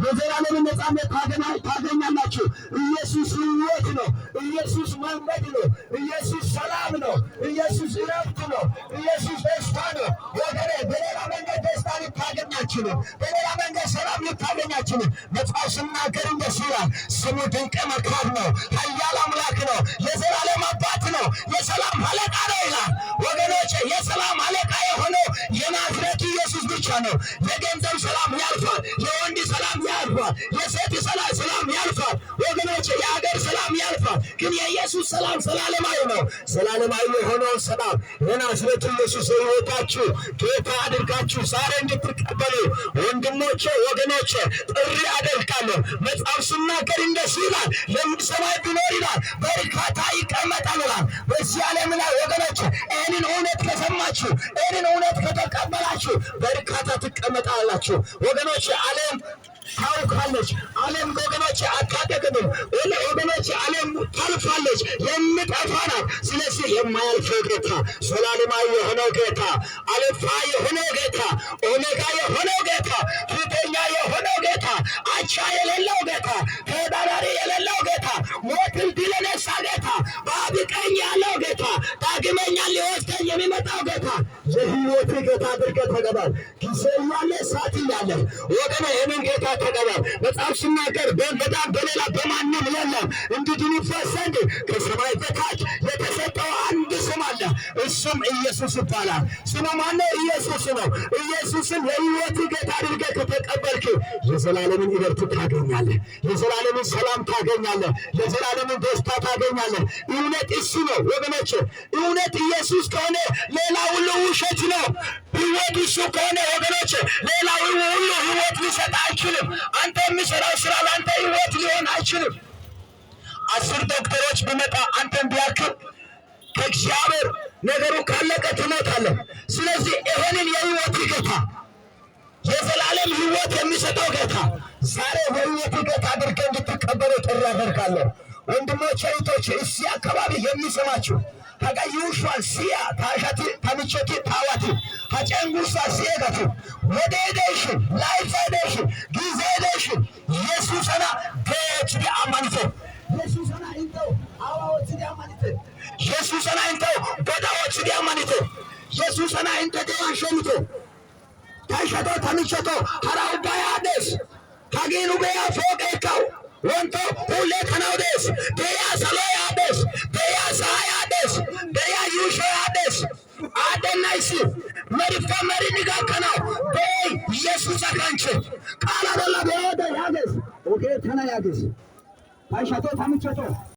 የዘላለም ነፃነት ታገኛላችሁ። ኢየሱስ ሕይወት ነው። ኢየሱስ መንገድ ነው። ኢየሱስ ሰላም ነው። ኢየሱስ እረፍት ነው። ኢየሱስ ደስታ ነው። ወገኔ በሌላ መንገድ ደስታ ልታገኛችሁ ነው። በሌላ መንገድ ሰላም ልታገኛችሁ ነው። መጽሐፍ ሲናገር እንደዚህ ይላል፣ ስሙ ድንቅ መካር ነው፣ ኃያል አምላክ ነው፣ የዘላለም አባት ነው፣ የሰላም አለቃ ነው ይላል። ወገኖቼ የሰላም አለቃ የሆነው የናዝሬቱ ኢየሱስ ብቻ ነው። የገንዘብ ሰላም ያልፋል፣ የወንድ ሰላም ያልፋል፣ የሴት ሰላም ያልፋል። ወገኖቼ የሀገር ሰላም ያልፋል፣ ግን የኢየሱስ ሰላም ዘላለማዊ ነው። ዘላለማዊ የሆነውን ሰላም የናዝሬቱ ኢየሱስ ሕይወታችሁ ጌታ አድርጋችሁ ዛሬ እንድትቀበሉ ወንድሞቼ ወገኖቼ ጥሪ አደርጋለሁ። መጽሐፍ ሲናገር እንደዚህ ይላል፣ ለሰማይ ቢኖር ይላል በርካታ ይቀመጣል ይላል። በዚህ ዓለም ላይ ወገኖቼ ይህንን እውነት ከሰማችሁ ይህንን እውነት ከተቀበላችሁ በርካታ ትቀመጣላችሁ። ወገኖቼ ዓለም ታውካለች። ዓለም ወገኖቼ አታጠቅምም። ወገኖቼ ዓለም ታልፋለች፣ የምጠፋ ናት። ስለዚህ የማያልፈው ጌታ፣ ዘላለማዊ የሆነው ጌታ፣ አልፋ የሆነው ጌታ፣ ኦሜጋ የሆነው ጌታ፣ ፊተኛ የሆነው ጌታ፣ አቻ የሌለው ጌታ፣ ተወዳዳሪ የሌለው ጌታ፣ ሞትን ድል የነሳ ጌታ፣ በአብ ቀኝ ያለው ጌታ፣ ዳግመኛ ሊወስደን የሚመጣው ጌታ የሕይወት ጌታ አድርገህ ተቀበል። ጊዜ እያለ ሰዓት እያለ ወገኔ ይህንን ጌታ ተቀበል። መጽሐፍ ሲናገር በምድር በሌላ በማንም የለም እንድትድኑበት ዘንድ ከሰማይ በታች የተሰጠው አንድ ስም አለ፣ እሱም ኢየሱስ ይባላል። ስሙ ማነው? ኢየሱስ ነው። ኢየሱስን የሕይወት ጌታ አድርገህ ከተቀበልክ የዘላለምን ዕረፍት ታገኛለህ፣ የዘላለምን ሰላም ታገኛለህ፣ የዘላለምን ደስታ ታገኛለህ። እውነት እሱ ነው ወገኖች። እውነት ኢየሱስ ከሆነ ሌላ ሁሉ ውሸት ነው። ሕይወት እሱ ከሆነ ወገኖች ሌላ ሁሉ ሕይወት ሊሰጥ አይችልም። አንተ የሚሰራው ስራ ለአንተ ሕይወት ሊሆን አይችልም። 10 ዶክተሮች ቢመጣ አንተን ቢያክም ከእግዚአብሔር ነገሩ ካለቀ ትሞታለህ። ስለዚህ ይሄንን የሕይወት ጌታ የዘላለም ሕይወት የሚሰጠው ጌታ ዛሬ የሕይወት ጌታ አድርገህ እንድትቀበሉ ጥሪ አደርጋለሁ። ወንድሞቼ እህቶቼ፣ እዚህ አካባቢ የሚሰማችሁ ከቀዩሿል ሲያ ታሻቲ ተምቾቲ ታዋቲ ሀጨንጉሳ ሲየገቱ ወደ ሄደሽን ላይፍ ሄደሽን ጊዜ ሄደሽን ኢየሱስና ቤችዲ አማኒተ ኢየሱስና እንተው አዋዎች ዲያማኒተ ኢየሱስና እንተው ጎዳዎች ዲያማኒተ ኢየሱስና እንተ ደዋሾምቶ ታሻቶ ተምቾቶ ሀራው ባያደስ ታጊኑ በያ ፎቀካው ወንቶ ሁሌ ከናውደስ በያ ሰሎያደስ በያ ሳያደስ በያ ዩሾያደስ አደናይሲ መሪፋ መሪ ንጋከናው በይ ኢየሱስ አካንቸ ቃላ ደላ በወደ ያገስ ኦኬ ተና ያገስ ታሻቶ ተምቾቶ